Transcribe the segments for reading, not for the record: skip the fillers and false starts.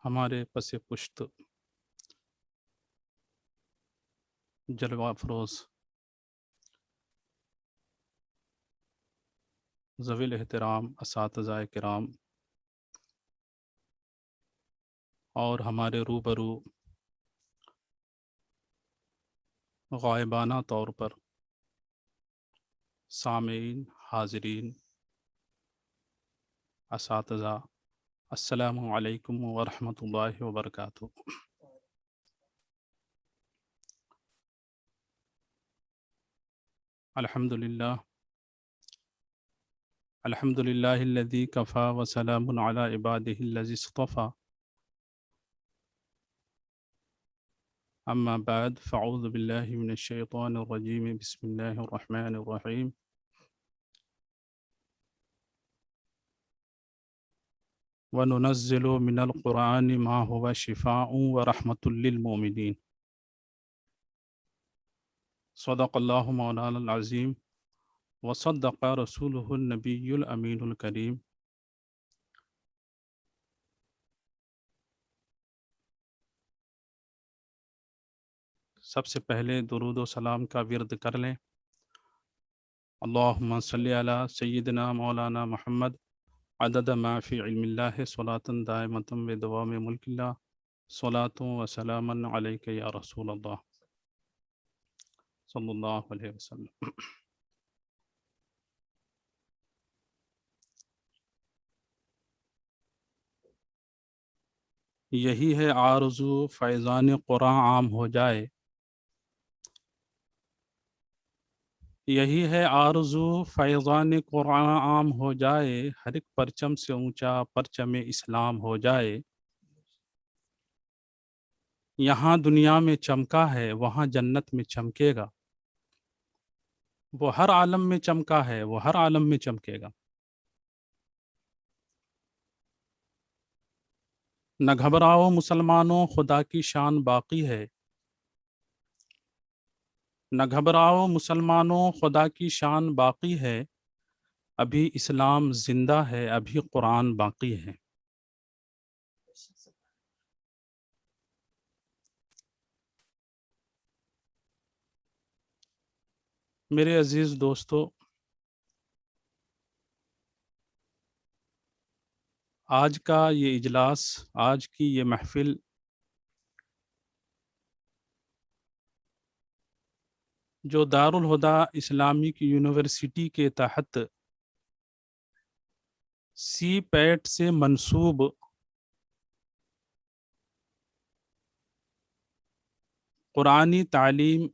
ہمارے پس پشت جلوہ افروز ذوی الاحترام اساتذہ کرام اور ہمارے روبرو غائبانہ طور پر سامعین، حاضرین، اساتذہ، السلام علیکم ورحمۃ اللہ وبرکاتہ۔ الحمد للہ الذی کفا وسلام علی عبادہ الذی اصطفى، اما بعد فاعوذ باللہ من الشیطان الرجیم، بسم اللہ الرحمن الرحیم۔ وَنُنَزِّلُ مِنَ الْقُرْآنِ مَا هُوَ شِفَاءٌ وَرَحْمَةٌ لِّلْمُؤْمِنِينَ۔ صدق اللہ مولانا العظیم وصدق رسولہ النبی الامین الکریم۔ سب سے پہلے درود و سلام کا ورد کر لیں۔ اللہم صلی علی سیدنا مولانا محمد عدد ما فی علم اللہ صلاۃ دائمۃ بدوام ملک اللہ، صلاۃ و سلاما علیک یا رسول اللہ صلی اللہ علیہ وسلم۔ یہی ہے آرزو فیضان قرآن عام ہو جائے، یہی ہے آرزو فیضان قرآن عام ہو جائے، ہر ایک پرچم سے اونچا پرچم اسلام ہو جائے۔ یہاں دنیا میں چمکا ہے وہاں جنت میں چمکے گا، وہ ہر عالم میں چمکا ہے وہ ہر عالم میں چمکے گا۔ نہ گھبراؤ مسلمانوں خدا کی شان باقی ہے، نہ گھبراؤ مسلمانوں خدا کی شان باقی ہے، ابھی اسلام زندہ ہے ابھی قرآن باقی ہے۔ میرے عزیز دوستو، آج کا یہ اجلاس، آج کی یہ محفل جو دارالہدیٰ اسلامک یونیورسٹی کے تحت سی پیٹ سے منسوب قرآنی تعلیم،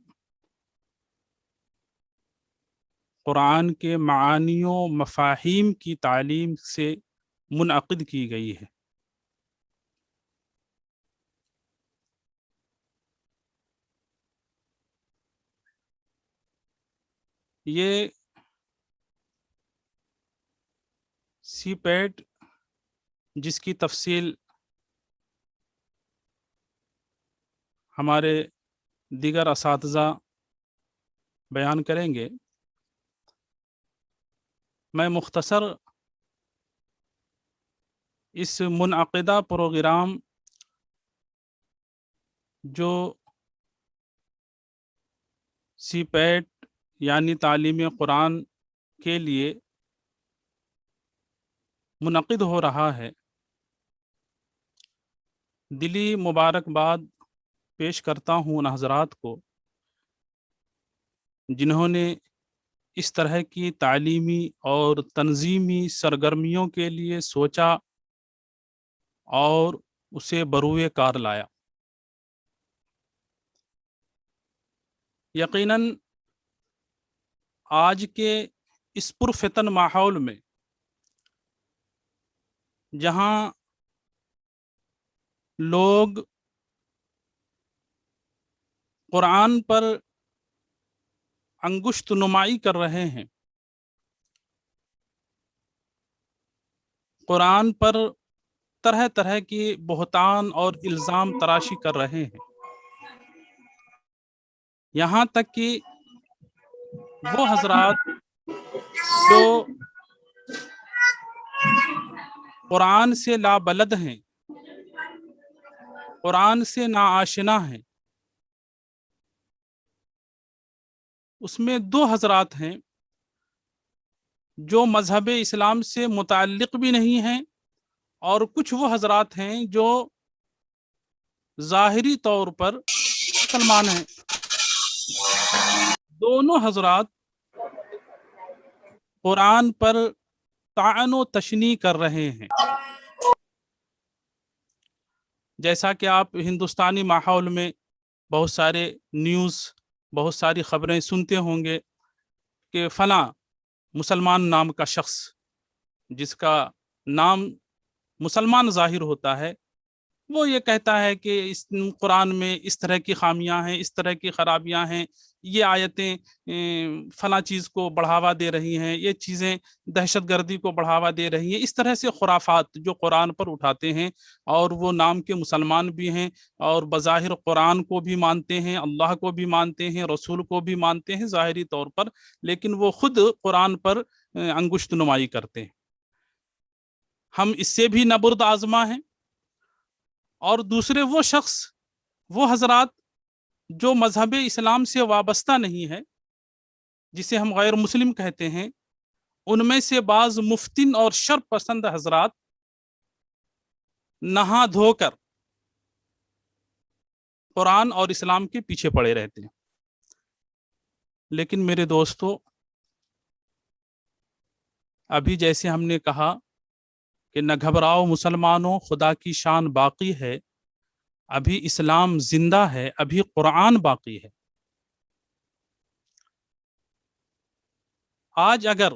قرآن کے معانی و مفاہیم کی تعلیم سے منعقد کی گئی ہے۔ یہ سی پیٹ جس کی تفصیل ہمارے دیگر اساتذہ بیان کریں گے، میں مختصر اس منعقدہ پروگرام جو سی پیٹ یعنی تعلیم قرآن کے لیے منعقد ہو رہا ہے، دلی مبارکباد پیش کرتا ہوں ان حضرات کو جنہوں نے اس طرح کی تعلیمی اور تنظیمی سرگرمیوں کے لیے سوچا اور اسے بروئے کار لایا۔ یقیناً آج کے اس پرفتن ماحول میں جہاں لوگ قرآن پر انگشت نمائی کر رہے ہیں، قرآن پر طرح طرح کی بہتان اور الزام تراشی کر رہے ہیں، یہاں تک کہ وہ حضرات جو قرآن سے لابلد ہیں قرآن سے ناآشنا ہیں، اس میں دو حضرات ہیں جو مذہب اسلام سے متعلق بھی نہیں ہیں، اور کچھ وہ حضرات ہیں جو ظاہری طور پر مسلمان ہیں۔ دونوں حضرات قرآن پر طعن و تشنیع کر رہے ہیں۔ جیسا کہ آپ ہندوستانی ماحول میں بہت سارے نیوز، بہت ساری خبریں سنتے ہوں گے کہ فلاں مسلمان نام کا شخص، جس کا نام مسلمان ظاہر ہوتا ہے، وہ یہ کہتا ہے کہ اس قرآن میں اس طرح کی خامیاں ہیں، اس طرح کی خرابیاں ہیں، یہ آیتیں فلاں چیز کو بڑھاوا دے رہی ہیں، یہ چیزیں دہشت گردی کو بڑھاوا دے رہی ہیں۔ اس طرح سے خرافات جو قرآن پر اٹھاتے ہیں، اور وہ نام کے مسلمان بھی ہیں اور بظاہر قرآن کو بھی مانتے ہیں، اللہ کو بھی مانتے ہیں، رسول کو بھی مانتے ہیں ظاہری طور پر، لیکن وہ خود قرآن پر انگشت نمائی کرتے ہیں۔ ہم اس سے بھی نبرد آزما ہیں۔ اور دوسرے وہ شخص، وہ حضرات جو مذہب اسلام سے وابستہ نہیں ہے، جسے ہم غیر مسلم کہتے ہیں، ان میں سے بعض مفتن اور شر پسند حضرات نہا دھو کر قرآن اور اسلام کے پیچھے پڑے رہتے ہیں۔ لیکن میرے دوستو، ابھی جیسے ہم نے کہا کہ نہ گھبراؤ مسلمانوں، خدا کی شان باقی ہے، ابھی اسلام زندہ ہے، ابھی قرآن باقی ہے۔ آج اگر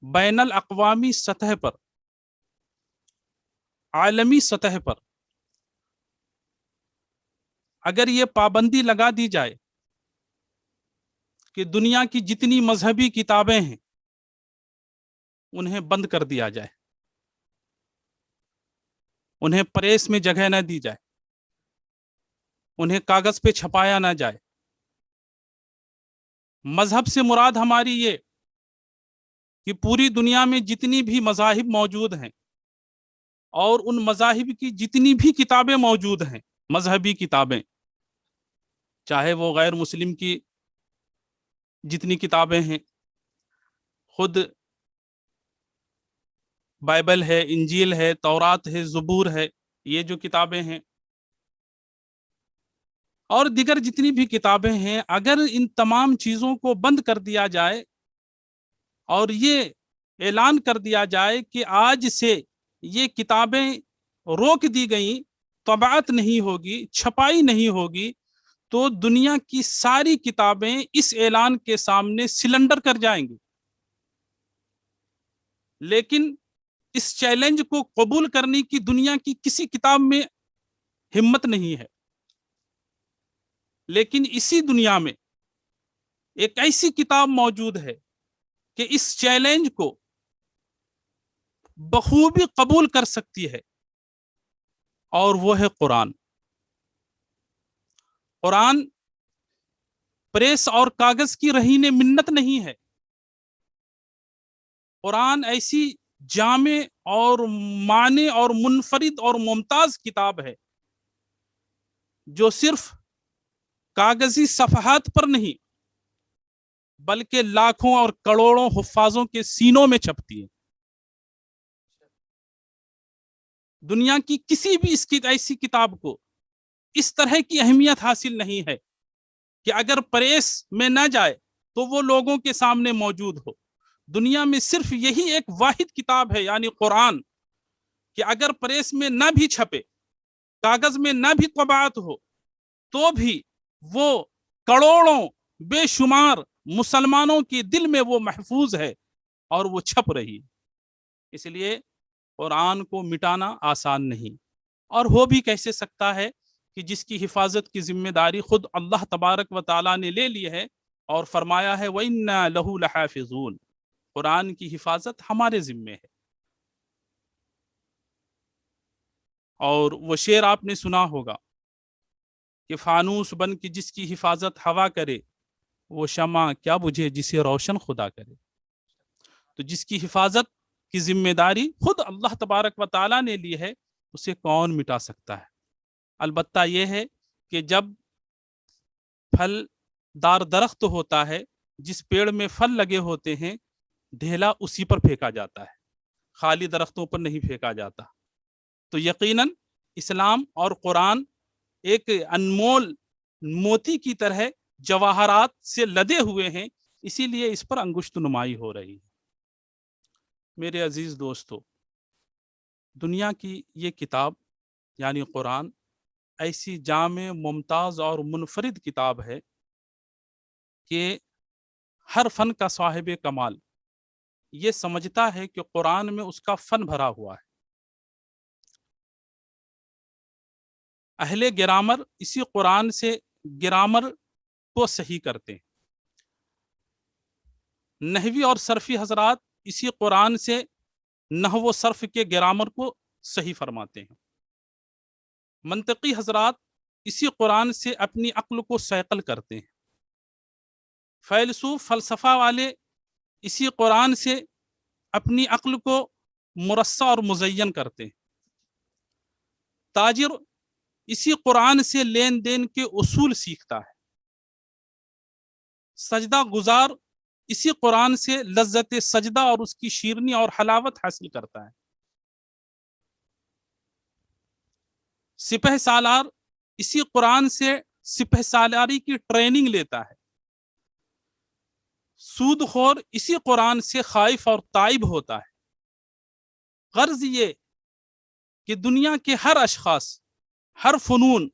بین الاقوامی سطح پر، عالمی سطح پر اگر یہ پابندی لگا دی جائے کہ دنیا کی جتنی مذہبی کتابیں ہیں انہیں بند کر دیا جائے، انہیں پریس میں جگہ نہ دی جائے، انہیں کاغذ پہ چھپایا نہ جائے، مذہب سے مراد ہماری یہ کہ پوری دنیا میں جتنی بھی مذاہب موجود ہیں اور ان مذاہب کی جتنی بھی کتابیں موجود ہیں، مذہبی کتابیں، چاہے وہ غیر مسلم کی جتنی کتابیں ہیں، خود بائبل ہے، انجیل ہے، تورات ہے، زبور ہے، یہ جو کتابیں ہیں اور دیگر جتنی بھی کتابیں ہیں، اگر ان تمام چیزوں کو بند کر دیا جائے اور یہ اعلان کر دیا جائے کہ آج سے یہ کتابیں روک دی گئیں، طباعت نہیں ہوگی، چھپائی نہیں ہوگی، تو دنیا کی ساری کتابیں اس اعلان کے سامنے سلنڈر کر جائیں گی۔ لیکن اس چیلنج کو قبول کرنے کی دنیا کی کسی کتاب میں ہمت نہیں ہے۔ لیکن اسی دنیا میں ایک ایسی کتاب موجود ہے کہ اس چیلنج کو بخوبی قبول کر سکتی ہے، اور وہ ہے قرآن۔ قرآن پریس اور کاغذ کی رہین منت نہیں ہے۔ قرآن ایسی جامع اور معنی اور منفرد اور ممتاز کتاب ہے جو صرف کاغذی صفحات پر نہیں بلکہ لاکھوں اور کروڑوں حفاظوں کے سینوں میں چھپتی ہے۔ دنیا کی کسی بھی اس کی ایسی کتاب کو اس طرح کی اہمیت حاصل نہیں ہے کہ اگر پریس میں نہ جائے تو وہ لوگوں کے سامنے موجود ہو۔ دنیا میں صرف یہی ایک واحد کتاب ہے، یعنی قرآن، کہ اگر پریس میں نہ بھی چھپے، کاغذ میں نہ بھی طباعت ہو، تو بھی وہ کروڑوں بے شمار مسلمانوں کے دل میں وہ محفوظ ہے اور وہ چھپ رہی ہے۔ اس لیے قرآن کو مٹانا آسان نہیں، اور ہو بھی کیسے سکتا ہے کہ جس کی حفاظت کی ذمہ داری خود اللہ تبارک و تعالیٰ نے لے لی ہے اور فرمایا ہے وَإِنَّا لَهُ لَحَافِظُونَ، قرآن کی حفاظت ہمارے ذمے ہے۔ اور وہ شعر آپ نے سنا ہوگا کہ فانوس بن کے جس کی حفاظت ہوا کرے، وہ شمع کیا بجھے جسے روشن خدا کرے۔ تو جس کی حفاظت کی ذمہ داری خود اللہ تبارک و تعالیٰ نے لی ہے، اسے کون مٹا سکتا ہے؟ البتہ یہ ہے کہ جب پھل دار درخت ہوتا ہے، جس پیڑ میں پھل لگے ہوتے ہیں، ڈھیلا اسی پر پھینکا جاتا ہے، خالی درختوں پر نہیں پھینکا جاتا۔ تو یقیناً اسلام اور قرآن ایک انمول موتی کی طرح جواہرات سے لدے ہوئے ہیں، اسی لیے اس پر انگشت نمائی ہو رہی ہے۔ میرے عزیز دوستو، دنیا کی یہ کتاب یعنی قرآن ایسی جامع، ممتاز اور منفرد کتاب ہے کہ ہر فن کا صاحب کمال یہ سمجھتا ہے کہ قرآن میں اس کا فن بھرا ہوا ہے۔ اہل گرامر اسی قرآن سے گرامر کو صحیح کرتے ہیں، نحوی اور صرفی حضرات اسی قرآن سے نحو و صرف کے گرامر کو صحیح فرماتے ہیں، منطقی حضرات اسی قرآن سے اپنی عقل کو صیقل کرتے ہیں، فیلسوف فلسفہ والے اسی قرآن سے اپنی عقل کو مرصع اور مزین کرتے ہیں، تاجر اسی قرآن سے لین دین کے اصول سیکھتا ہے، سجدہ گزار اسی قرآن سے لذت سجدہ اور اس کی شیرنی اور حلاوت حاصل کرتا ہے، سپہ سالار اسی قرآن سے سپہ سالاری کی ٹریننگ لیتا ہے، سود خور اسی قرآن سے خائف اور تائب ہوتا ہے۔ غرض یہ کہ دنیا کے ہر اشخاص، ہر فنون،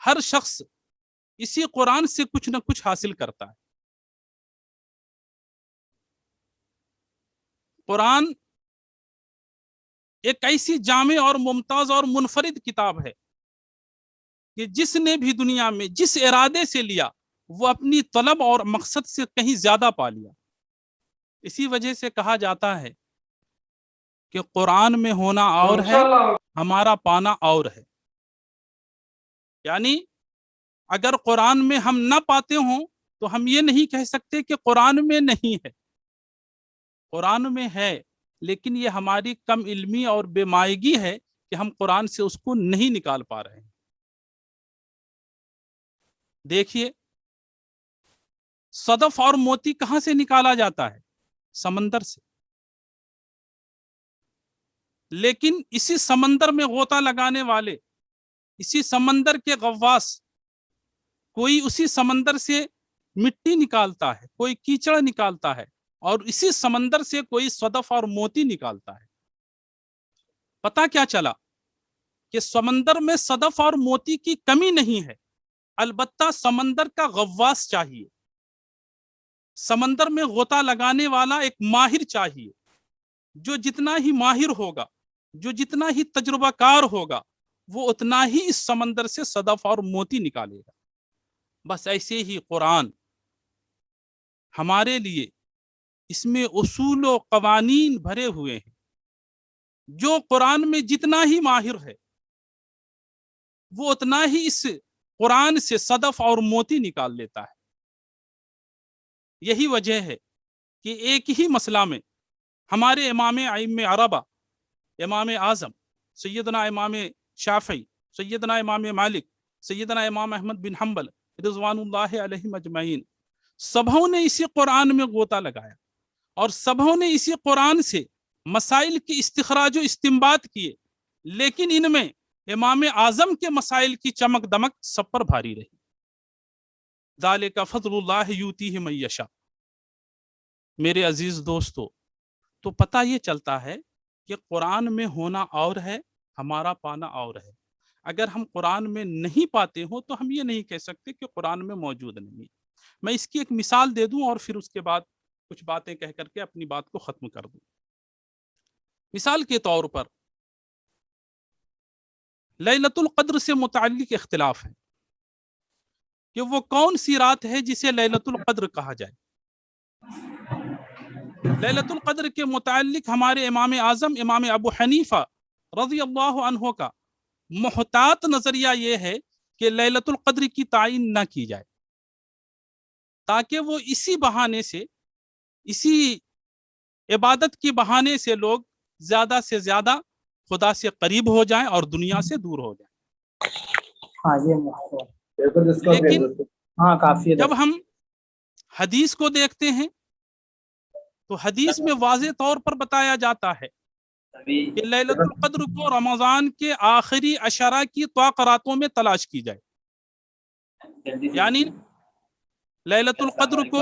ہر شخص اسی قرآن سے کچھ نہ کچھ حاصل کرتا ہے۔ قرآن ایک ایسی جامع اور ممتاز اور منفرد کتاب ہے کہ جس نے بھی دنیا میں جس ارادے سے لیا وہ اپنی طلب اور مقصد سے کہیں زیادہ پا لیا۔ اسی وجہ سے کہا جاتا ہے کہ قرآن میں ہونا اور ہے، ہمارا پانا اور ہے۔ یعنی اگر قرآن میں ہم نہ پاتے ہوں تو ہم یہ نہیں کہہ سکتے کہ قرآن میں نہیں ہے، قرآن میں ہے، لیکن یہ ہماری کم علمی اور بے مائگی ہے کہ ہم قرآن سے اس کو نہیں نکال پا رہے ہیں۔ دیکھیے، صدف اور موتی کہاں سے نکالا جاتا ہے؟ سمندر سے۔ لیکن اسی سمندر میں غوطہ لگانے والے، اسی سمندر کے غواص، کوئی اسی سمندر سے مٹی نکالتا ہے، کوئی کیچڑ نکالتا ہے، اور اسی سمندر سے کوئی صدف اور موتی نکالتا ہے۔ پتہ کیا چلا کہ سمندر میں صدف اور موتی کی کمی نہیں ہے، البتہ سمندر کا غواص چاہیے، سمندر میں غوطہ لگانے والا ایک ماہر چاہیے، جو جتنا ہی ماہر ہوگا، جو جتنا ہی تجربہ کار ہوگا، وہ اتنا ہی اس سمندر سے صدف اور موتی نکالے گا۔ بس ایسے ہی قرآن ہمارے لیے اس میں اصول و قوانین بھرے ہوئے ہیں، جو قرآن میں جتنا ہی ماہر ہے وہ اتنا ہی اس قرآن سے صدف اور موتی نکال لیتا ہے۔ یہی وجہ ہے کہ ایک ہی مسئلہ میں ہمارے امام ائمہ اربعہ، امام اعظم سیدنا امام شافعی، سیدنا امام مالک، سیدنا امام احمد بن حنبل رضوان اللہ علیہم اجمعین، سبھوں نے اسی قرآن میں غوطہ لگایا اور سبھوں نے اسی قرآن سے مسائل کی استخراج و استنباط کیے، لیکن ان میں امام اعظم کے مسائل کی چمک دمک سب پر بھاری رہی۔ ذالک فضل اللہ یؤتیہ من یشاء۔ میرے عزیز دوستو، تو پتہ یہ چلتا ہے کہ قرآن میں ہونا اور ہے، ہمارا پانا اور ہے۔ اگر ہم قرآن میں نہیں پاتے ہوں تو ہم یہ نہیں کہہ سکتے کہ قرآن میں موجود نہیں ہے۔ میں اس کی ایک مثال دے دوں اور پھر اس کے بعد کچھ باتیں کہہ کر کے اپنی بات کو ختم کر دوں۔ مثال کے طور پر لیلۃ القدر سے متعلق اختلاف ہے کہ وہ کون سی رات ہے جسے لیلۃ القدر کہا جائے۔ لیلۃ القدر کے متعلق ہمارے امام اعظم امام ابو حنیفہ رضی اللہ عنہ کا محتاط نظریہ یہ ہے کہ لیلۃ القدر کی تعین نہ کی جائے، تاکہ وہ اسی بہانے سے، اسی عبادت کی بہانے سے لوگ زیادہ سے زیادہ خدا سے قریب ہو جائیں اور دنیا سے دور ہو جائیں۔ ہاں یہ لیکن ہاں کافی جب ہم حدیث کو دیکھتے ہیں تو حدیث میں واضح طور پر بتایا جاتا ہے کہ لیلۃ القدر کو رمضان کے آخری عشرہ کی توقراتوں میں تلاش کی جائے، یعنی لیلۃ القدر کو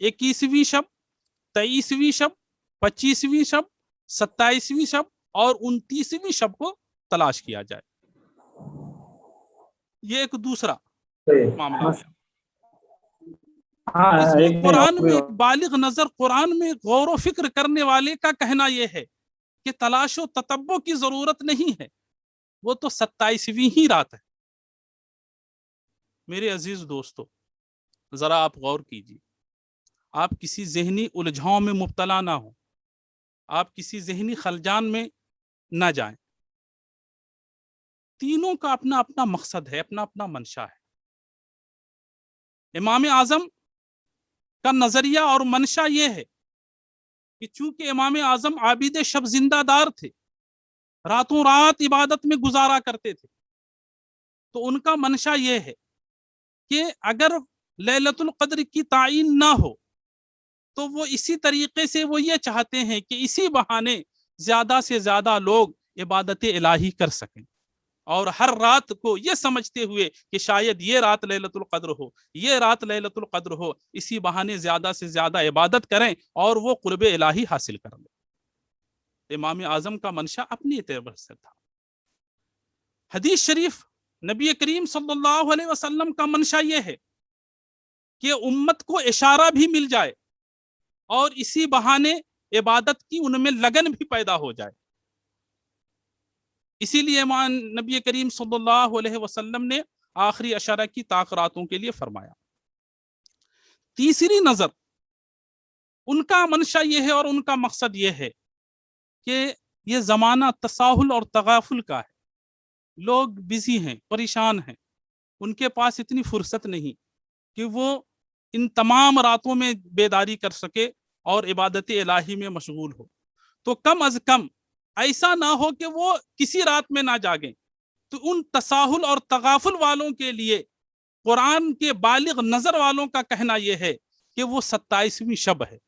21ویں شب، 23ویں شب، 25ویں شب، 27ویں شب اور 29ویں شب کو تلاش کیا جائے۔ یہ ایک دوسرا معاملہ ہے۔ اس میں قرآن میں ایک بالغ نظر، قرآن میں غور و فکر کرنے والے کا کہنا یہ ہے کہ تلاش و تتبع کی ضرورت نہیں ہے، وہ تو 27ویں ہی رات ہے۔ میرے عزیز دوستو، ذرا آپ غور کیجیے، آپ کسی ذہنی الجھاؤں میں مبتلا نہ ہوں، آپ کسی ذہنی خلجان میں نہ جائیں۔ تینوں کا اپنا اپنا مقصد ہے، اپنا اپنا منشا ہے۔ امام اعظم کا نظریہ اور منشا یہ ہے کہ چونکہ امام اعظم عابد شب زندہ دار تھے، راتوں رات عبادت میں گزارا کرتے تھے، تو ان کا منشا یہ ہے کہ اگر لیلۃ القدر کی تعین نہ ہو تو وہ اسی طریقے سے وہ یہ چاہتے ہیں کہ اسی بہانے زیادہ سے زیادہ لوگ عبادت الہی کر سکیں، اور ہر رات کو یہ سمجھتے ہوئے کہ شاید یہ رات لیلۃ القدر ہو، یہ رات لیلۃ القدر ہو، اسی بہانے زیادہ سے زیادہ عبادت کریں اور وہ قرب الہی حاصل کر لیں۔ امام اعظم کا منشا اپنی اعتبار سے تھا۔ حدیث شریف نبی کریم صلی اللہ علیہ وسلم کا منشا یہ ہے کہ امت کو اشارہ بھی مل جائے اور اسی بہانے عبادت کی ان میں لگن بھی پیدا ہو جائے۔ اسی لیے نبی کریم صلی اللہ علیہ وسلم نے آخری عشرہ کی تاخراتوں کے لیے فرمایا۔ تیسری نظر ان کا منشا یہ ہے اور ان کا مقصد یہ ہے کہ یہ زمانہ تساہل اور تغافل کا ہے، لوگ بزی ہیں، پریشان ہیں، ان کے پاس اتنی فرصت نہیں کہ وہ ان تمام راتوں میں بیداری کر سکے اور عبادت الہی میں مشغول ہو، تو کم از کم ایسا نہ ہو کہ وہ کسی رات میں نہ جاگیں۔ تو ان تساہل اور تغافل والوں کے لیے قرآن کے بالغ نظر والوں کا کہنا یہ ہے کہ وہ 27ویں شب ہے،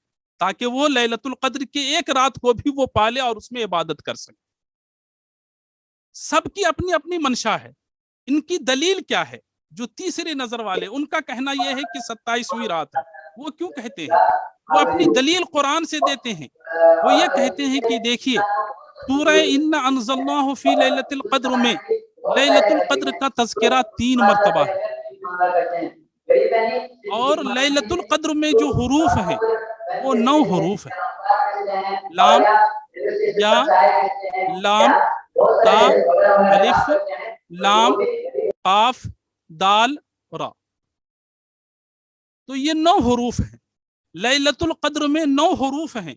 تاکہ وہ لیلۃ القدر کے ایک رات کو بھی وہ پالے اور اس میں عبادت کر سکے۔ سب کی اپنی اپنی منشا ہے۔ ان کی دلیل کیا ہے؟ جو تیسری نظر والے، ان کا کہنا یہ ہے کہ 27ویں رات ہے۔ وہ کیوں کہتے ہیں؟ وہ اپنی دلیل قرآن سے دیتے ہیں۔ وہ یہ کہتے ہیں کہ دیکھیے، سورہ انا انزلناہ فی لیلۃ القدر میں لیلۃ القدر کا تذکرہ 3 مرتبہ ہے، اور لیلۃ القدر میں جو حروف ہیں وہ 9 حروف ہیں: لام، یا، لام، تا، الف، لام، قاف، دال، را۔ تو یہ 9 حروف ہیں۔ لیلۃ القدر میں 9 حروف ہیں،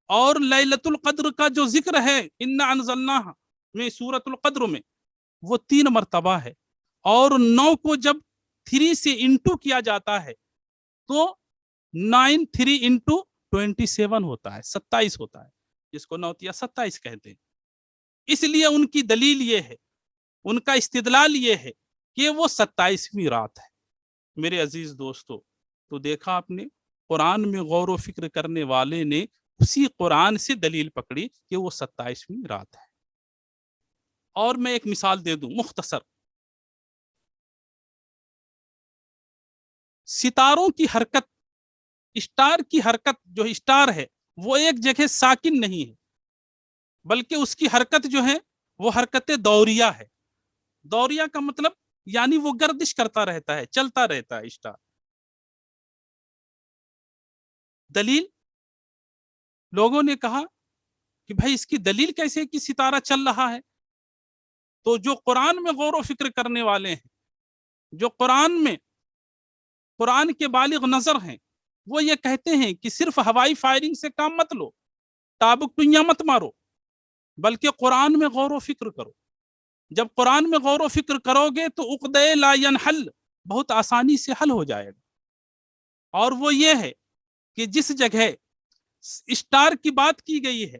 اور لیلۃ القدر کا جو ذکر ہے انا انزلناہ میں سورۃ القدر میں، وہ 3 مرتبہ ہے، اور 9 کو جب 3 سے انٹو کیا جاتا ہے تو 9 3 انٹو 27 ہوتا ہے، 27 ہوتا ہے، جس کو 9 یا 27 کہتے ہیں۔ اس لیے ان کی دلیل یہ ہے، ان کا استدلال یہ ہے کہ وہ 27ویں رات ہے۔ میرے عزیز دوستو، تو دیکھا آپ نے، قرآن میں غور و فکر کرنے والے نے اسی قرآن سے دلیل پکڑی کہ وہ 27ویں رات ہے۔ اور میں ایک مثال دے دوں مختصر۔ ستاروں کی حرکت، اسٹار کی حرکت، جو اسٹار ہے وہ ایک جگہ ساکن نہیں ہے، بلکہ اس کی حرکت جو ہے وہ حرکت دوریہ ہے۔ دوریہ کا مطلب یعنی وہ گردش کرتا رہتا ہے، چلتا رہتا ہے اسٹار۔ دلیل، لوگوں نے کہا کہ بھائی اس کی دلیل کیسے کہ ستارہ چل رہا ہے؟ تو جو قرآن میں غور و فکر کرنے والے ہیں، جو قرآن کے بالغ نظر ہیں، وہ یہ کہتے ہیں کہ صرف ہوائی فائرنگ سے کام مت لو، ٹابک ٹوئیاں مت مارو، بلکہ قرآن میں غور و فکر کرو۔ جب قرآن میں غور و فکر کرو گے تو عقدہ لا ینحل بہت آسانی سے حل ہو جائے گا، اور وہ یہ ہے کہ جس جگہ اسٹار کی بات کی گئی ہے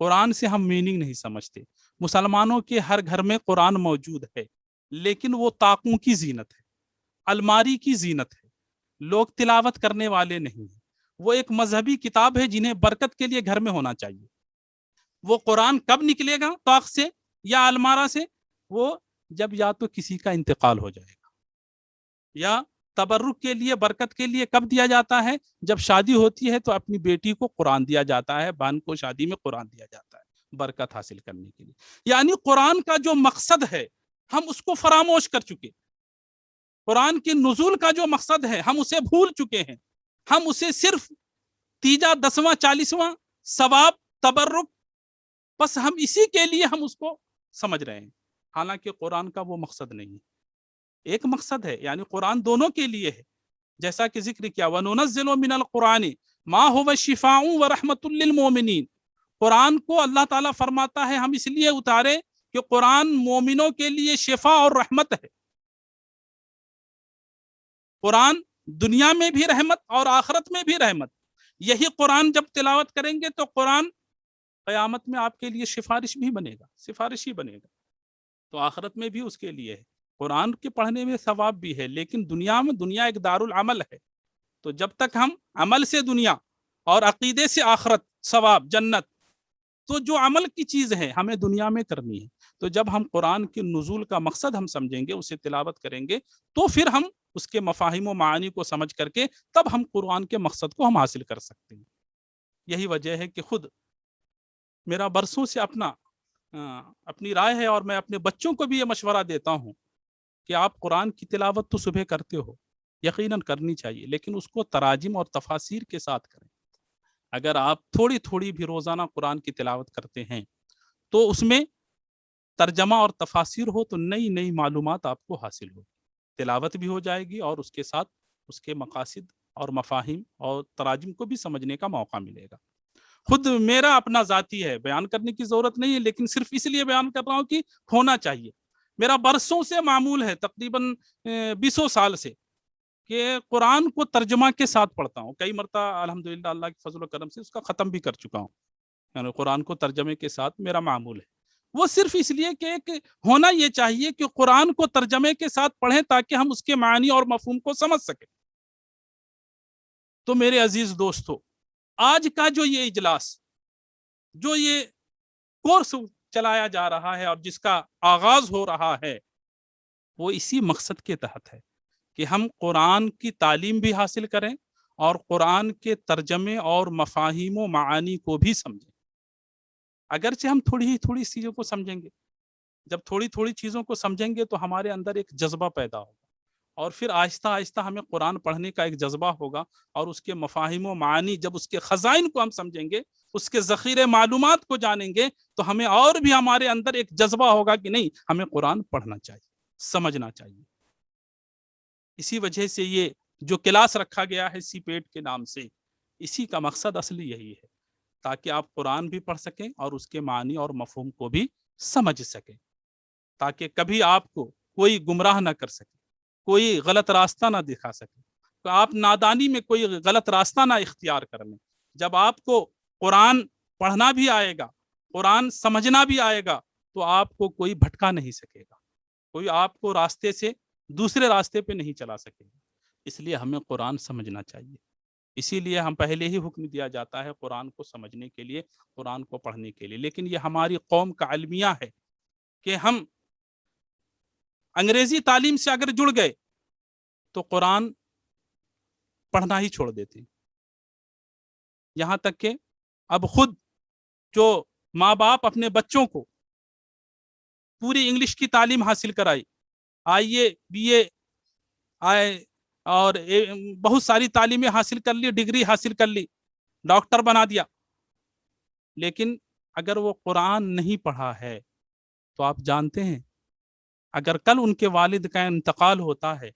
قرآن سے ہم میننگ نہیں سمجھتے. مسلمانوں کے ہر گھر میں قرآن موجود ہے، لیکن وہ طاقوں کی زینت ہے، الماری کی زینت ہے. لوگ تلاوت کرنے والے نہیں ہیں. وہ ایک مذہبی کتاب ہے جنہیں برکت کے لیے گھر میں ہونا چاہیے. وہ قرآن کب نکلے گا طاق سے یا المارہ سے؟ وہ جب یا تو کسی کا انتقال ہو جائے گا، یا تبرک کے لیے، برکت کے لیے کب دیا جاتا ہے؟ جب شادی ہوتی ہے تو اپنی بیٹی کو قرآن دیا جاتا ہے، بہن کو شادی میں قرآن دیا جاتا ہے برکت حاصل کرنے کے لیے. یعنی قرآن کا جو مقصد ہے ہم اس کو فراموش کر چکے. قرآن کے نزول کا جو مقصد ہے ہم اسے بھول چکے ہیں. ہم اسے صرف تیجا، 10واں، 40واں، ثواب، تبرک، بس ہم اسی کے لیے ہم اس کو سمجھ رہے ہیں، حالانکہ قرآن کا وہ مقصد نہیں ہے. ایک مقصد ہے، یعنی قرآن دونوں کے لیے ہے، جیسا کہ ذکر کیا وَنُنَزِّلُ مِنَ الْقُرْآنِ مَا هُوَ شِفَاءٌ وَرَحْمَةٌ لِّلْمُؤْمِنِينَ. قرآن کو اللہ تعالیٰ فرماتا ہے ہم اس لیے اتارے کہ قرآن مومنوں کے لیے شفا اور رحمت ہے. قرآن دنیا میں بھی رحمت اور آخرت میں بھی رحمت. یہی قرآن جب تلاوت کریں گے تو قرآن قیامت میں آپ کے لیے سفارش بھی بنے گا، سفارش ہی بنے گا. تو آخرت میں بھی اس کے لیے ہے. قرآن کے پڑھنے میں ثواب بھی ہے، لیکن دنیا ایک دار العمل ہے. تو جب تک ہم عمل سے دنیا اور عقیدے سے آخرت، ثواب، جنت، تو جو عمل کی چیز ہے ہمیں دنیا میں کرنی ہے. تو جب ہم قرآن کے نزول کا مقصد ہم سمجھیں گے، اسے تلاوت کریں گے، تو پھر ہم اس کے مفاہیم و معانی کو سمجھ کر کے تب ہم قرآن کے مقصد کو ہم حاصل کر سکتے ہیں. یہی وجہ ہے کہ خود میرا برسوں سے اپنی رائے ہے، اور میں اپنے بچوں کو بھی یہ مشورہ دیتا ہوں کہ آپ قرآن کی تلاوت تو صبح کرتے ہو، یقیناً کرنی چاہیے، لیکن اس کو تراجم اور تفاسیر کے ساتھ کریں. اگر آپ تھوڑی تھوڑی بھی روزانہ قرآن کی تلاوت کرتے ہیں تو اس میں ترجمہ اور تفاسیر ہو تو نئی نئی معلومات آپ کو حاصل ہو، تلاوت بھی ہو جائے گی اور اس کے ساتھ اس کے مقاصد اور مفاہیم اور تراجم کو بھی سمجھنے کا موقع ملے گا. خود میرا اپنا ذاتی ہے، بیان کرنے کی ضرورت نہیں ہے، لیکن صرف اس لیے بیان کر رہا ہوں کہ ہونا چاہیے. میرا برسوں سے معمول ہے، تقریباً 20 سال سے، کہ قرآن کو ترجمہ کے ساتھ پڑھتا ہوں. کئی مرتبہ الحمدللہ اللہ کے فضل و کرم سے اس کا ختم بھی کر چکا ہوں. یعنی قرآن کو ترجمے کے ساتھ میرا معمول ہے. وہ صرف اس لیے کہ ایک ہونا یہ چاہیے کہ قرآن کو ترجمے کے ساتھ پڑھیں تاکہ ہم اس کے معنی اور مفہوم کو سمجھ سکیں. تو میرے عزیز دوستو، آج کا جو یہ اجلاس، جو یہ کورس چلایا جا رہا ہے اور جس کا آغاز ہو رہا ہے، وہ اسی مقصد کے تحت ہے کہ ہم قرآن کی تعلیم بھی حاصل کریں اور قرآن کے ترجمے اور مفاہیم و معانی کو بھی سمجھیں. اگرچہ ہم تھوڑی ہی تھوڑی چیزوں کو سمجھیں گے، جب تھوڑی تھوڑی چیزوں کو سمجھیں گے تو ہمارے اندر ایک جذبہ پیدا ہوگا، اور پھر آہستہ آہستہ ہمیں قرآن پڑھنے کا ایک جذبہ ہوگا، اور اس کے مفاہیم و معانی، جب اس کے خزائن کو ہم سمجھیں گے، اس کے ذخیرے معلومات کو جانیں گے، تو ہمیں اور بھی ہمارے اندر ایک جذبہ ہوگا کہ نہیں، ہمیں قرآن پڑھنا چاہیے، سمجھنا چاہیے. اسی وجہ سے یہ جو کلاس رکھا گیا ہے سی پیٹ کے نام سے، اسی کا مقصد اصلی یہی ہے، تاکہ آپ قرآن بھی پڑھ سکیں اور اس کے معنی اور مفہوم کو بھی سمجھ سکیں، تاکہ کبھی آپ کو کوئی گمراہ نہ کر سکے، کوئی غلط راستہ نہ دکھا سکے، تو آپ نادانی میں کوئی غلط راستہ نہ اختیار کر لیں. جب آپ کو قرآن پڑھنا بھی آئے گا، قرآن سمجھنا بھی آئے گا، تو آپ کو کوئی بھٹکا نہیں سکے گا، کوئی آپ کو راستے سے دوسرے راستے پہ نہیں چلا سکے گا. اس لیے ہمیں قرآن سمجھنا چاہیے. اسی لیے ہم پہلے ہی حکم دیا جاتا ہے قرآن کو سمجھنے کے لیے، قرآن کو پڑھنے کے لیے. لیکن یہ ہماری قوم کا المیہ ہے کہ ہم انگریزی تعلیم سے اگر جڑ گئے تو قرآن پڑھنا ہی چھوڑ دیتے ہیں. یہاں تک کہ اب خود جو ماں باپ اپنے بچوں کو پوری انگلش کی تعلیم حاصل کرائی، آئی اے، بی اے، اور بہت ساری تعلیمیں حاصل کر لی، ڈگری حاصل کر لی، ڈاکٹر بنا دیا، لیکن اگر وہ قرآن نہیں پڑھا ہے تو آپ جانتے ہیں اگر کل ان کے والد کا انتقال ہوتا ہے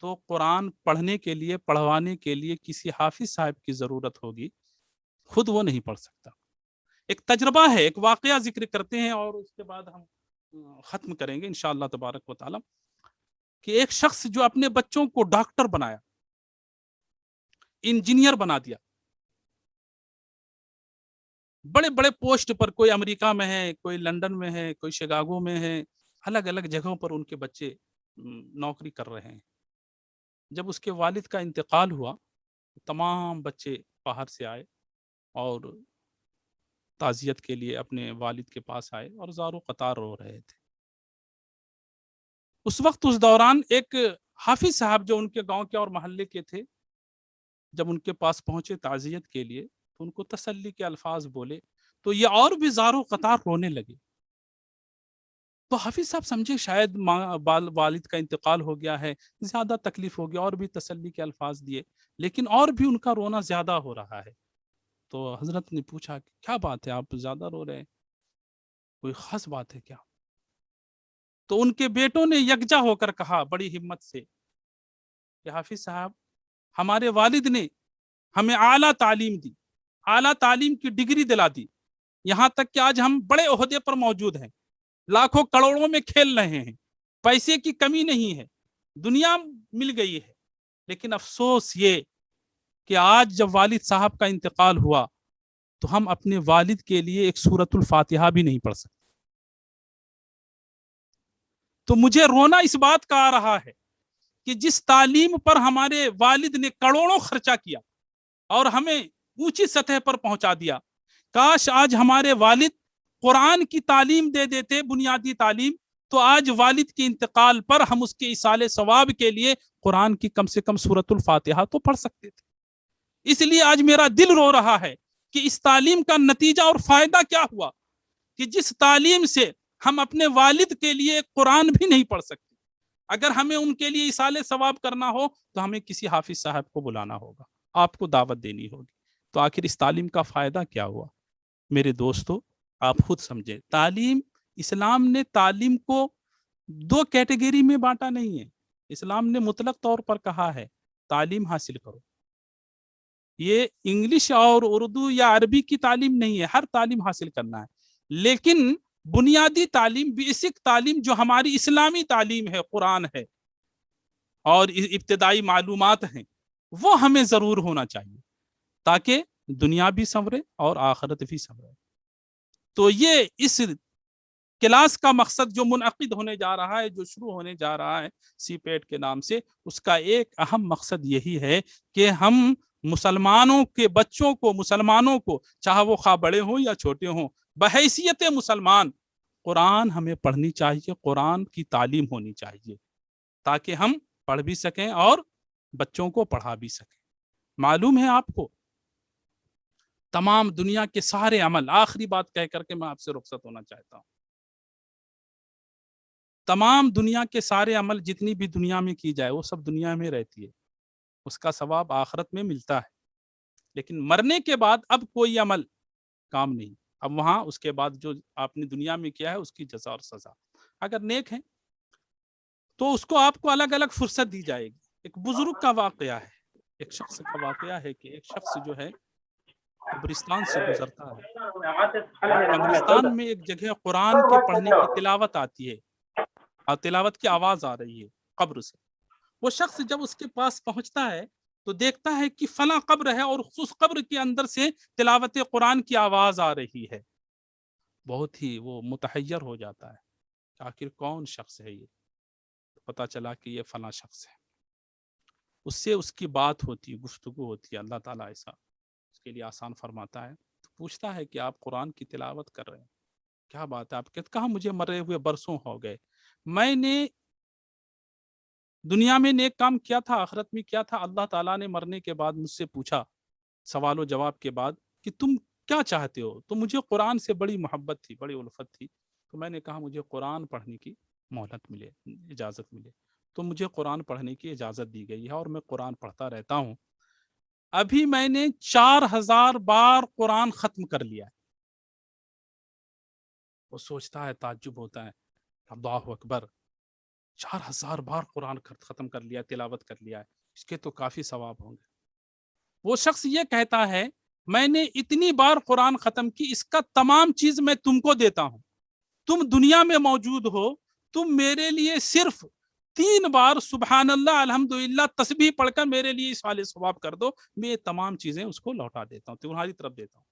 تو قرآن پڑھنے کے لیے، پڑھوانے کے لیے کسی حافظ صاحب کی ضرورت ہوگی، خود وہ نہیں پڑھ سکتا. ایک تجربہ ہے، ایک واقعہ ذکر کرتے ہیں اور اس کے بعد ہم ختم کریں گے انشاءاللہ تبارک و تعالی. کہ ایک شخص جو اپنے بچوں کو ڈاکٹر بنایا، انجینئر بنا دیا، بڑے بڑے پوسٹ پر، کوئی امریکہ میں ہے، کوئی لندن میں ہے، کوئی شکاگو میں ہے، الگ الگ جگہوں پر ان کے بچے نوکری کر رہے ہیں۔ جب اس کے والد کا انتقال ہوا، تمام بچے باہر سے آئے اور تعزیت کے لیے اپنے والد کے پاس آئے اور زارو قطار رو رہے تھے۔ اس وقت اس دوران ایک حافظ صاحب جو ان کے گاؤں کے اور محلے کے تھے، جب ان کے پاس پہنچے تعزیت کے لیے تو ان کو تسلی کے الفاظ بولے تو یہ اور بھی زارو قطار رونے لگے۔ تو حافظ صاحب سمجھے شاید والد کا انتقال ہو گیا ہے، زیادہ تکلیف ہو گیا، اور بھی تسلی کے الفاظ دیے، لیکن اور بھی ان کا رونا زیادہ ہو رہا ہے۔ تو حضرت نے پوچھا کہ کیا بات ہے، آپ زیادہ رو رہے ہیں، کوئی خاص بات ہے کیا؟ تو ان کے بیٹوں نے یکجا ہو کر کہا بڑی ہمت سے کہ حافظ صاحب، ہمارے والد نے ہمیں اعلیٰ تعلیم دی، اعلیٰ تعلیم کی ڈگری دلا دی، یہاں تک کہ آج ہم بڑے عہدے پر موجود ہیں، لاکھوں کروڑوں میں کھیل رہے ہیں، پیسے کی کمی نہیں ہے، دنیا مل گئی ہے، لیکن افسوس یہ کہ آج جب والد صاحب کا انتقال ہوا تو ہم اپنے والد کے لیے ایک سورۃ الفاتحہ بھی نہیں پڑھ سکتے۔ تو مجھے رونا اس بات کا آ رہا ہے کہ جس تعلیم پر ہمارے والد نے کروڑوں خرچہ کیا اور ہمیں اونچی سطح پر پہنچا دیا، کاش آج ہمارے والد قرآن کی تعلیم دے دیتے، بنیادی تعلیم، تو آج والد کے انتقال پر ہم اس کے ایصال ثواب کے لیے قرآن کی کم سے کم سورۃ الفاتحہ تو پڑھ سکتے تھے۔ اس لیے آج میرا دل رو رہا ہے کہ اس تعلیم کا نتیجہ اور فائدہ کیا ہوا کہ جس تعلیم سے ہم اپنے والد کے لیے قرآن بھی نہیں پڑھ سکتے۔ اگر ہمیں ان کے لیے ایصال ثواب کرنا ہو تو ہمیں کسی حافظ صاحب کو بلانا ہوگا، آپ کو دعوت دینی ہوگی۔ تو آخر اس تعلیم کا فائدہ کیا ہوا؟ میرے دوستو، آپ خود سمجھیں، تعلیم، اسلام نے تعلیم کو دو کیٹیگری میں بانٹا نہیں ہے۔ اسلام نے مطلق طور پر کہا ہے تعلیم حاصل کرو۔ یہ انگلش اور اردو یا عربی کی تعلیم نہیں ہے، ہر تعلیم حاصل کرنا ہے، لیکن بنیادی تعلیم، بیسک تعلیم جو ہماری اسلامی تعلیم ہے، قرآن ہے اور ابتدائی معلومات ہیں، وہ ہمیں ضرور ہونا چاہیے تاکہ دنیا بھی سنورے اور آخرت بھی سنورے۔ تو یہ اس کلاس کا مقصد جو منعقد ہونے جا رہا ہے، جو شروع ہونے جا رہا ہے سی پیٹ کے نام سے، اس کا ایک اہم مقصد یہی ہے کہ ہم مسلمانوں کے بچوں کو، مسلمانوں کو، چاہے وہ خواہ بڑے ہوں یا چھوٹے ہوں، بحیثیت مسلمان قرآن ہمیں پڑھنی چاہیے، قرآن کی تعلیم ہونی چاہیے تاکہ ہم پڑھ بھی سکیں اور بچوں کو پڑھا بھی سکیں۔ معلوم ہے آپ کو، تمام دنیا کے سارے عمل، آخری بات کہہ کر کے میں آپ سے رخصت ہونا چاہتا ہوں، تمام دنیا کے سارے عمل جتنی بھی دنیا میں کی جائے وہ سب دنیا میں رہتی ہے، اس کا ثواب آخرت میں ملتا ہے، لیکن مرنے کے بعد اب کوئی عمل کام نہیں، اب وہاں اس کے بعد جو آپ نے دنیا میں کیا ہے اس کی جزا اور سزا۔ اگر نیک ہیں تو اس کو آپ کو الگ الگ فرصت دی جائے گی۔ ایک بزرگ کا واقعہ ہے، ایک شخص کا واقعہ ہے کہ ایک شخص جو ہے قبرستان سے گزرتا ہے، قبرستان میں ایک جگہ قرآن کے پڑھنے کی تلاوت آتی ہے اور تلاوت کی آواز آ رہی ہے قبر سے۔ وہ شخص جب اس کے پاس پہنچتا ہے تو دیکھتا ہے کہ فلاں قبر ہے اور اس قبر کے اندر سے تلاوت قرآن کی آواز آ رہی ہے۔ بہت ہی وہ متحیر ہو جاتا ہے، آخر کون شخص ہے یہ؟ پتا چلا کہ یہ فلاں شخص ہے۔ اس سے اس کی بات ہوتی ہے، گفتگو ہوتی ہے، اللہ تعالیٰ ایسا اس کے لیے آسان فرماتا ہے۔ تو پوچھتا ہے کہ آپ قرآن کی تلاوت کر رہے ہیں، کیا بات ہے؟ آپ کہا مجھے مرے ہوئے برسوں ہو گئے، میں نے دنیا میں نیک کام کیا تھا، آخرت میں کیا تھا، اللہ تعالیٰ نے مرنے کے بعد مجھ سے پوچھا سوال و جواب کے بعد کہ تم کیا چاہتے ہو؟ تو مجھے قرآن سے بڑی محبت تھی، بڑی الفت تھی، تو میں نے کہا مجھے قرآن پڑھنے کی مہلت ملے، اجازت ملے، تو مجھے قرآن پڑھنے کی اجازت دی گئی ہے اور میں قرآن پڑھتا رہتا ہوں۔ ابھی میں نے 4000 بار قرآن ختم کر لیا ہے۔ وہ سوچتا ہے، تعجب ہوتا ہے، اللہ اکبر، 4000 بار قرآن ختم کر لیا، تلاوت کر لیا ہے، اس کے تو کافی ثواب ہوں گے۔ وہ شخص یہ کہتا ہے میں نے اتنی بار قرآن ختم کی، اس کا تمام چیز میں تم کو دیتا ہوں، تم دنیا میں موجود ہو، تم میرے لیے صرف 3 بار سبحان اللہ الحمدللہ تسبیح پڑھ کر میرے لیے اس والے ثواب کر دو، میں یہ تمام چیزیں اس کو لوٹا دیتا ہوں، تمہاری طرف دیتا ہوں۔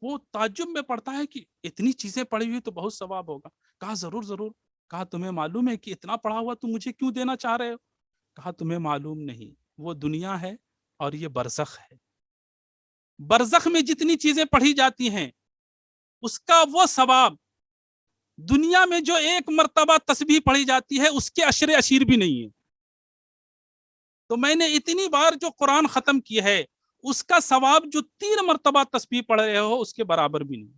وہ تعجب میں پڑھتا ہے کہ اتنی چیزیں پڑھی ہوئی تو بہت ثواب ہوگا. کہا ضرور ضرور. کہا تمہیں معلوم ہے کہ اتنا پڑھا ہوا تم مجھے کیوں دینا چاہ رہے ہو؟ کہا تمہیں معلوم نہیں، وہ دنیا ہے اور یہ برزخ ہے. برزخ میں جتنی چیزیں پڑھی جاتی ہیں اس کا وہ ثواب دنیا میں جو ایک مرتبہ تسبیح پڑھی جاتی ہے اس کے عشر اشیر بھی نہیں ہے. تو میں نے اتنی بار جو قرآن ختم کی ہے اس کا ثواب جو 3 مرتبہ تسبیح پڑھ رہے ہو اس کے برابر بھی نہیں.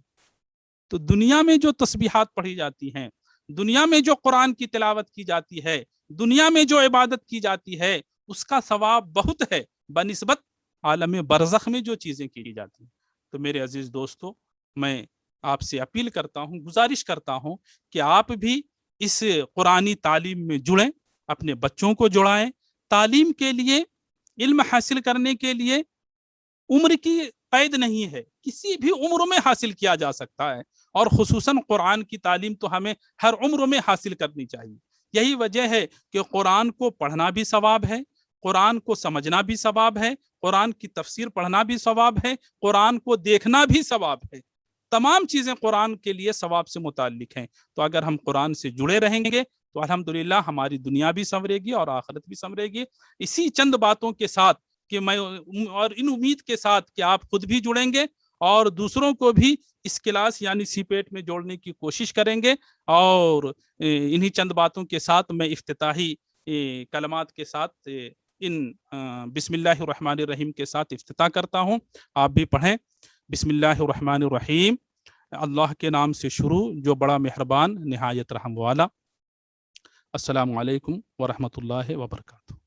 تو دنیا میں جو تسبیحات پڑھی جاتی ہیں، دنیا میں جو قرآن کی تلاوت کی جاتی ہے، دنیا میں جو عبادت کی جاتی ہے اس کا ثواب بہت ہے بنسبت عالم برزخ میں جو چیزیں کی جاتی ہیں. تو میرے عزیز دوستو، میں آپ سے اپیل کرتا ہوں، گزارش کرتا ہوں کہ آپ بھی اس قرآنی تعلیم میں جڑیں، اپنے بچوں کو جڑائیں. تعلیم کے لیے، علم حاصل کرنے کے لیے عمر کی قید نہیں ہے، کسی بھی عمر میں حاصل کیا جا سکتا ہے، اور خصوصاً قرآن کی تعلیم تو ہمیں ہر عمر میں حاصل کرنی چاہیے. یہی وجہ ہے کہ قرآن کو پڑھنا بھی ثواب ہے، قرآن کو سمجھنا بھی ثواب ہے، قرآن کی تفسیر پڑھنا بھی ثواب ہے، قرآن کو دیکھنا بھی ثواب ہے. تمام چیزیں قرآن کے لیے ثواب سے متعلق ہیں. تو اگر ہم قرآن سے جڑے رہیں گے تو الحمدللہ ہماری دنیا بھی سنورے گی اور آخرت بھی سنورے گی. اسی چند باتوں کے ساتھ کہ میں اور ان امید کے ساتھ کہ آپ خود بھی جڑیں گے اور دوسروں کو بھی اس کلاس یعنی سی پیٹ میں جوڑنے کی کوشش کریں گے. اور انہی چند باتوں کے ساتھ میں افتتاحی کلمات کے ساتھ بسم اللہ الرحمن الرحیم کے ساتھ افتتاح کرتا ہوں. آپ بھی پڑھیں. بسم اللہ الرحمن الرحیم. اللہ کے نام سے شروع جو بڑا مہربان نہایت رحم والا. السلام علیکم ورحمۃ اللہ وبرکاتہ.